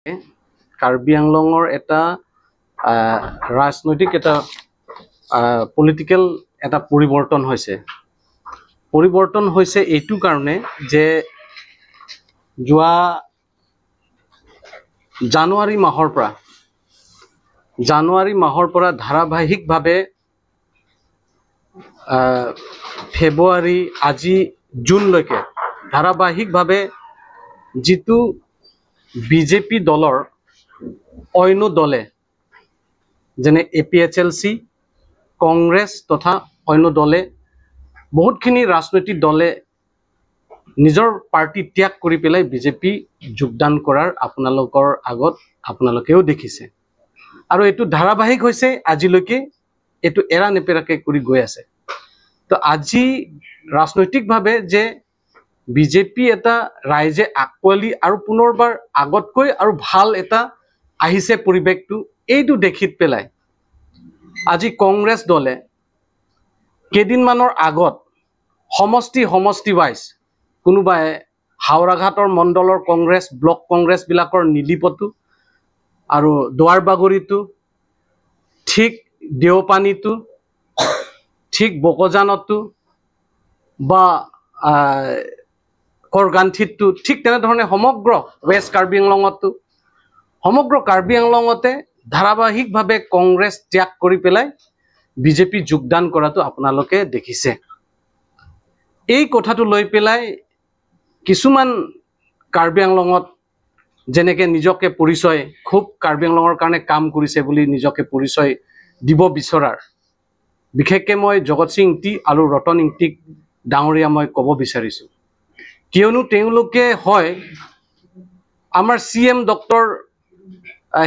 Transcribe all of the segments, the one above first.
কাৰ্বি আংলঙৰ এটা ৰাজনৈতিক এটা পলিটিকেল এটা পৰিৱৰ্তন হৈছে এইটো কাৰণে যে যোৱা জানুৱাৰী মাহৰ পৰা ধাৰাবাহিকভাৱে ফেব্ৰুৱাৰী আজি জুনলৈকে ধাৰাবাহিকভাৱে যিটো বিজেপি দলৰ অন্য দলে যেনে APHLC কংগ্ৰেছ তথা অন্য দলে বহুতখিনি ৰাজনৈতিক দলে নিজৰ পাৰ্টি ত্যাগ কৰি পেলাই বিজেপি যোগদান কৰাৰ আপোনালোকৰ আগত আপোনালোকেও দেখিছে আৰু এইটো ধাৰাবাহিক হৈছে আজিলৈকে এইটো এৰা নেপেৰাকে কৰি গৈ আছে। তো আজি ৰাজনৈতিকভাৱে যে বিজেপি এটা ৰাইজে আকোৱালি আৰু পুনৰবাৰ আগতকৈ আৰু ভাল এটা আহিছে পৰিৱেশটো এইটো দেখি পেলাই আজি কংগ্ৰেছ দলে কেইদিনমানৰ আগত সমষ্টি ৱাইজ কোনোবাই হাওৰাঘাটৰ মণ্ডলৰ কংগ্ৰেছ ব্লক কংগ্ৰেছবিলাকৰ নিলিপতো আৰু দুৱাৰবাগৰিতো ঠিক দেওপানীতো ঠিক বকজানতো বা কৰগান্থিতো ঠিক তেনেধৰণে সমগ্ৰ ৱেষ্ট কাৰ্বি আংলঙতো সমগ্ৰ কাৰ্বি আংলঙতে ধাৰাবাহিকভাৱে কংগ্ৰেছ ত্যাগ কৰি পেলাই বিজেপি যোগদান কৰাটো আপোনালোকে দেখিছে। এই কথাটো লৈ পেলাই কিছুমান কাৰ্বি আংলঙত যেনেকৈ নিজকে পৰিচয় খুব কাৰ্বি আংলঙৰ কাৰণে কাম কৰিছে বুলি নিজকে পৰিচয় দিব বিচৰাৰ বিশেষকৈ মই জগত সিং ইংতি আৰু ৰতন ইংতিক ডাঙৰীয়া মই ক'ব বিচাৰিছোঁ, কিয়নো তেওঁলোকে হয় আমাৰ CM ডক্টৰ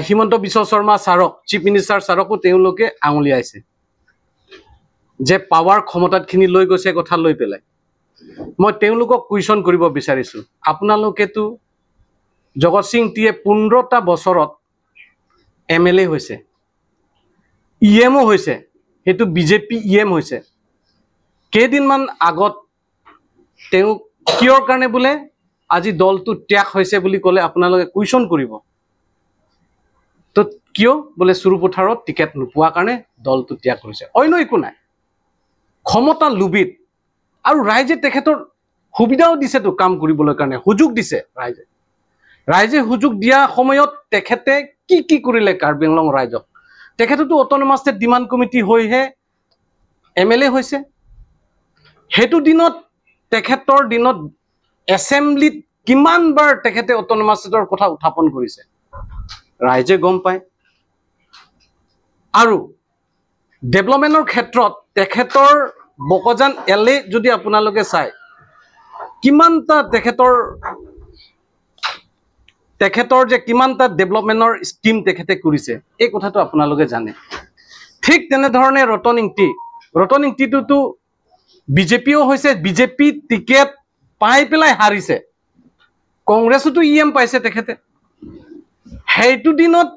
হিমন্ত বিশ্ব শৰ্মা ছাৰক চিফ মিনিষ্টাৰ ছাৰকো তেওঁলোকে আঙুলিয়াইছে যে পাৱাৰ ক্ষমতাখিনি লৈ গৈছে কথা লৈ পেলাই। মই তেওঁলোকক কুৱেশ্যন কৰিব বিচাৰিছোঁ, আপোনালোকেতো জগত সিং ইংতিয়ে 15টা বছৰত MLA হৈছে, EMO হৈছে, সেইটো বিজেপি EM হৈছে। কেইদিনমান আগত তেওঁ কিয়ৰ কাৰণে বোলে আজি দলটো ত্যাগ হৈছে বুলি ক'লে আপোনালোকে কুৱেশ্যন কৰিব। তো কিয় বোলে চুৰুপথাৰত টিকেট নোপোৱাৰ কাৰণে দলটো ত্যাগ হৈছে, অন্য একো নাই। ক্ষমতা লোভিত আৰু ৰাইজে তেখেতৰ সুবিধাও দিছেতো কাম কৰিবলৈ কাৰণে সুযোগ দিছে ৰাইজে সুযোগ দিয়া সময়ত তেখেতে কি কৰিলে কাৰ্বি আংলং ৰাইজক। তেখেতেতো অট'নমাছ ষ্টেট ডিমাণ্ড কমিটি হৈহে MLA হৈছে। সেইটো দিনত তেখেতৰ দিনত এছেম্বলিত কিমানবাৰ তেখেতে অট'নমাছ ষ্টেটৰ কথা উত্থাপন কৰিছে ৰাইজে গম পায়। আৰু ডেভেলপমেণ্টৰ ক্ষেত্ৰত তেখেতৰ বকজান LA যদি আপোনালোকে চায় কিমানটা তেখেতৰ যে কিমানটা ডেভেলপমেণ্টৰ স্কিম তেখেতে কৰিছে এই কথাটো আপোনালোকে জানে। ঠিক তেনেধৰণে ৰতন ইংতিটোতো বিজেপিও হৈছে, বিজেপি টিকেট পাই পেলাই হাৰিছে, কংগ্ৰেছতো EM পাইছে তেখেতে। সেইটো দিনত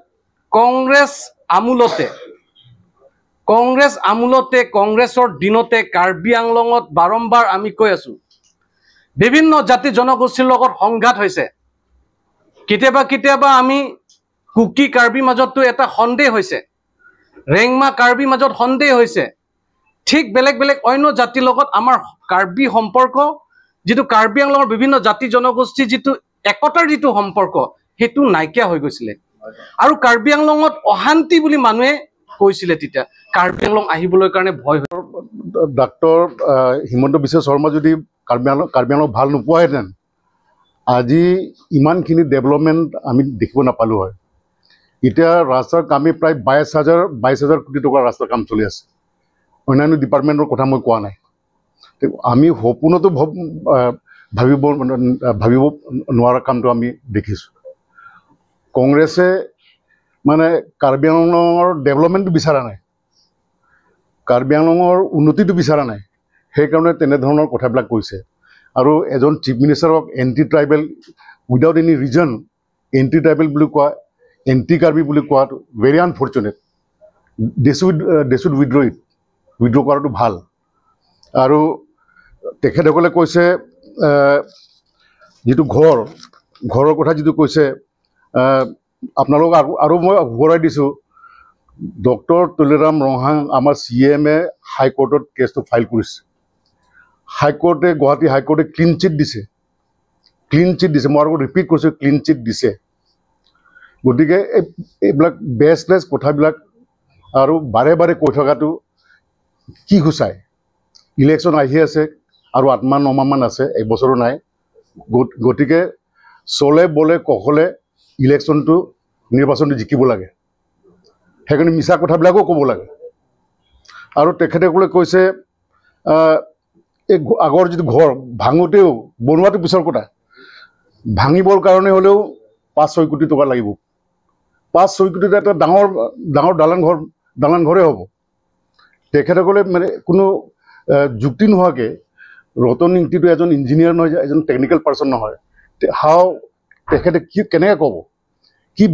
কংগ্ৰেছ আমোলতে কংগ্ৰেছৰ দিনতে কাৰ্বি আংলঙত বাৰম্বাৰ আমি কৈ আছো বিভিন্ন জাতি জনগোষ্ঠীৰ লগত সংঘাত হৈছে। কেতিয়াবা আমি কুকি কাৰ্বি মাজতো এটা সন্দেহ হৈছে, ৰেংমা কাৰ্বি মাজত সন্দেহ হৈছে, ঠিক বেলেগ অন্য জাতিৰ লগত আমাৰ কাৰ্বি সম্পৰ্ক যিটো কাৰ্বি আংলঙৰ বিভিন্ন জাতি জনগোষ্ঠী যিটো একতাৰ যিটো সম্পৰ্ক সেইটো নাইকিয়া হৈ গৈছিলে আৰু কাৰ্বি আংলঙত অশান্তি বুলি মানুহে কৈছিলে। তেতিয়া কাৰ্বি আংলং আহিবলৈ কাৰণে ভয় হয়। ডক্টৰ হিমন্ত বিশ্ব শৰ্মা যদি কাৰ্বি আংলং ভাল নোপোৱাহেঁতেন আজি ইমানখিনি ডেভেলপমেণ্ট আমি দেখিব নাপালোঁ হয়। এতিয়া ৰাস্তাৰ কামেই প্ৰায় 22,000 কোটি টকাৰ ৰাস্তাৰ কাম চলি আছে। অন্যান্য ডিপাৰ্টমেণ্টৰ কথা মই কোৱা নাই। আমি সপোনতো ভাবিব নোৱাৰা কামটো আমি দেখিছোঁ। কংগ্ৰেছে মানে কাৰ্বি আংলঙৰ ডেভেলপমেণ্টটো বিচৰা নাই, কাৰ্বি আংলঙৰ উন্নতিটো বিচৰা নাই, সেইকাৰণে তেনেধৰণৰ কথাবিলাক কৈছে। আৰু এজন চিফ মিনিষ্টাৰক anti tribal without any reason anti tribal বুলি কোৱা, এণ্টি কাৰ্বি বুলি কোৱাটো very unfortunate. They should withdraw কৰাটো ভাল। আৰু তেখেতসকলে কৈছে যিটো ঘৰৰ কথা যিটো কৈছে আপোনালোক আৰু মই সোঁৱৰাই দিছোঁ, ডক্টৰ তুলিৰাম ৰহাং আমাৰ CMে হাইকোৰ্টত কেছটো ফাইল কৰিছে। হাইকোৰ্টে গুৱাহাটী হাইকোৰ্টে ক্লিন চিট দিছে, মই আৰু ৰিপিট কৰিছোঁ, ক্লিন চিট দিছে। গতিকে এইবিলাক বেচলেছ কথাবিলাক আৰু বাৰে বাৰে কৈ থকাটো কি সূচায়? ইলেকশ্যন আহি আছে আৰু 8 মাহ 9 মাহমান আছে, একবছৰো নাই। গতিকে চলে বলে কখলে নিৰ্বাচনটো জিকিব লাগে, সেইকাৰণে মিছা কথাবিলাকো ক'ব লাগে। আৰু তেখেতসকলে কৈছে এই আগৰ যিটো ঘৰ ভাঙোতেও বনোৱাটো পিছৰ কথা, ভাঙিবৰ কাৰণে হ'লেও 5-6 কোটি টকা লাগিব। 5-6 কোটি এটা ডাঙৰ ডাঙৰ দালান ঘৰে হ'ব। তেখেতসকলে মানে কোনো যুক্তি নোহোৱাকৈ, ৰতন ইংতিটো এজন ইঞ্জিনিয়াৰ নহয়, এজন টেকনিকেল পাৰ্চন নহয়, তেখেতে কেনেকৈ ক'ব? কি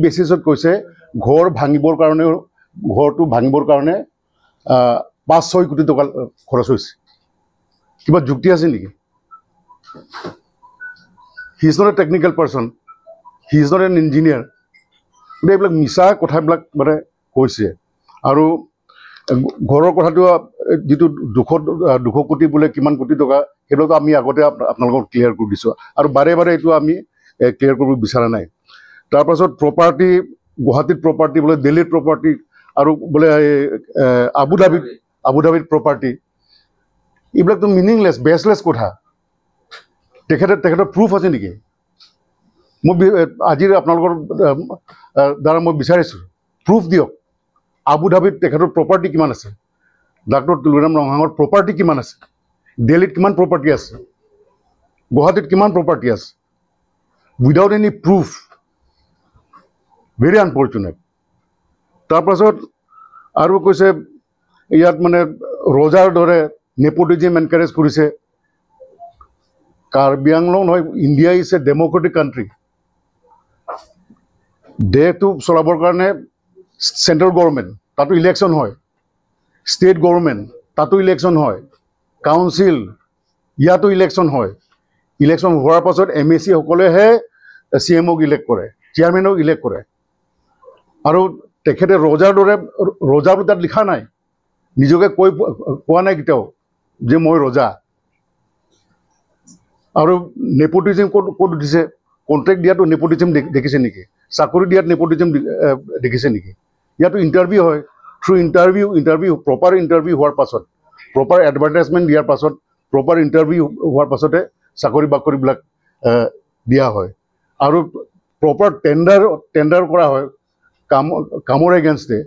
বেচিছত কৈছে ঘৰটো ভাঙিবৰ কাৰণে 5-6 কোটি টকা খৰচ হৈছে? কিবা যুক্তি আছে নেকি? He is not a technical person, he is not an engineer. গতিকে এইবিলাক মিছা কথাবিলাক মানে কৈছে। আৰু ঘৰৰ কথাটো যিটো 200 কোটি বোলে কিমান কোটি টকা, সেইটোতো আমি আগতে আপোনালোকক ক্লিয়াৰ কৰি দিছোঁ, আৰু বাৰে বাৰে এইটো আমি ক্লিয়াৰ কৰিব বিচৰা নাই। তাৰপাছত প্ৰপাৰ্টি, গুৱাহাটীত প্ৰপাৰ্টি বোলে, দিল্লীত প্ৰপাৰ্টি, আৰু বোলে আবুধাবিত প্ৰপাৰ্টি, এইবিলাকতো মিনিংলেছ, বেচলেছ কথা। তেখেতৰ প্ৰুফ আছে নেকি? মই আজি আপোনালোকৰ দ্বাৰা মই বিচাৰিছোঁ, প্ৰুফ দিয়ক। আবুধাবিত তেখেতৰ প্ৰপাৰ্টি কিমান আছে? ডক্টৰ তুলিৰাম ৰহাঙৰ প্ৰপাৰ্টি কিমান আছে? দিল্লীত কিমান প্ৰপাৰ্টি আছে? গুৱাহাটীত কিমান প্ৰপাৰ্টি আছে? Without any proof, very unfortunate. তাৰপাছত আৰু কৈছে ইয়াত মানে ৰজাৰ দৰে নেপোটিজিম এনকাৰেজ কৰিছে। কাৰ্বি আংলং নহয়, India is a democratic country. দেশটো চলাবৰ কাৰণে চেণ্ট্ৰেল গভৰ্ণমেণ্ট, তাতো ইলেকশ্যন হয়, ষ্টেট গভৰ্ণমেণ্ট, তাতো ইলেকশ্যন হয়, কাউন্সিল, ইয়াতো ইলেকশ্যন হয়। ইলেকশ্যন হোৱাৰ পাছত MEC সকলেহে CMক ইলেক্ট কৰে, চেয়াৰমেনক ইলেক্ট কৰে। আৰু তেখেতে ৰজাৰ দৰে, ৰজাটো তাত লিখা নাই, নিজকে কোৱা নাই কেতিয়াও যে মই ৰজা। আৰু নেপোটিজিম ক'ত উঠিছে? কণ্ট্ৰেক্ট দিয়াটো নেপোটিজিম দেখিছে নেকি? চাকৰি দিয়াত নেপোটিজিম দেখিছে নেকি? ইয়াতো ইণ্টাৰভিউ হয়, থ্ৰু ইণ্টাৰভিউ প্ৰপাৰ ইণ্টাৰভিউ হোৱাৰ পাছত, প্ৰপাৰ এডভাৰটাইজমেণ্ট দিয়াৰ পাছত, প্ৰপাৰ ইণ্টাৰভিউ হোৱাৰ পাছতে চাকৰি বাকৰিবিলাক দিয়া হয়। আৰু প্ৰপাৰ টেণ্ডাৰ কৰা হয় কামৰ এগেইনষ্টে।